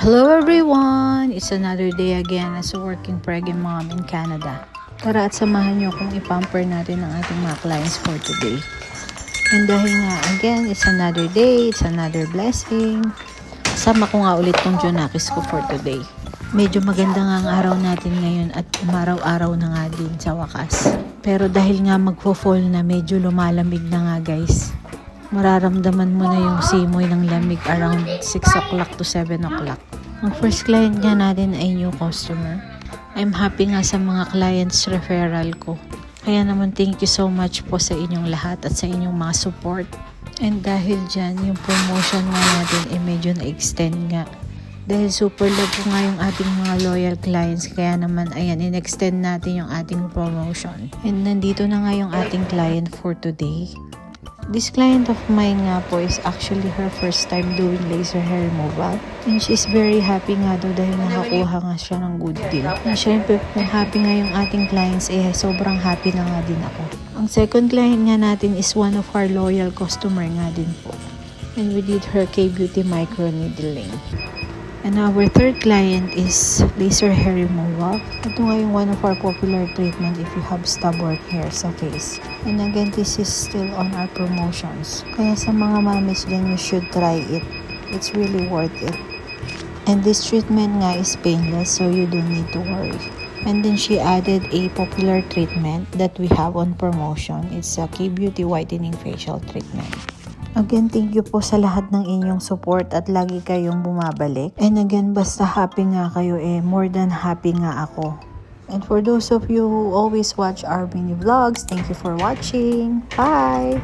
Hello everyone! It's another day again as a working pregnant mom in Canada. Tara at samahan niyo kung ipamper natin ang ating mga clients for today. And dahil nga again, it's another day, it's another blessing. Sama ko nga ulit tong Junakis ko for today. Medyo maganda nga ang araw natin ngayon at umaraw-araw na nga din sa wakas. Pero dahil nga magfo-fall na, medyo lumalamig na nga guys. Mararamdaman mo na yung simoy ng lamig around 6 o'clock to 7 o'clock. Ang first client nga natin ay new customer. I'm happy nga sa mga clients referral ko. Kaya naman thank you so much po sa inyong lahat at sa inyong mga support. And dahil dyan, yung promotion nga natin ay medyo na-extend nga. Dahil super love ko nga yung ating mga loyal clients, kaya naman ayan, in-extend natin yung ating promotion. And nandito na nga yung ating client for today. This client of mine nga po is actually her first time doing laser hair removal. And she's very happy nga daw dahil nakakuha nga siya ng good deal. And syempre kung happy nga yung ating clients, sobrang happy na nga din ako. Ang second client nga natin is one of our loyal customer nga din po. And we did her K-Beauty micro needling. And our third client is laser hair removal. Ito nga yung one of our popular treatment if you have stubborn hair sa face. And again, this is still on our promotions. Kaya sa mga mamis dyan, you should try it. It's really worth it. And this treatment nga is painless, so you don't need to worry. And then she added a popular treatment that we have on promotion. It's a K-Beauty whitening facial treatment. Again, thank you po sa lahat ng inyong support at lagi kayong bumabalik. And again, basta happy nga kayo, more than happy nga ako. And for those of you who always watch our mini vlogs, thank you for watching. Bye!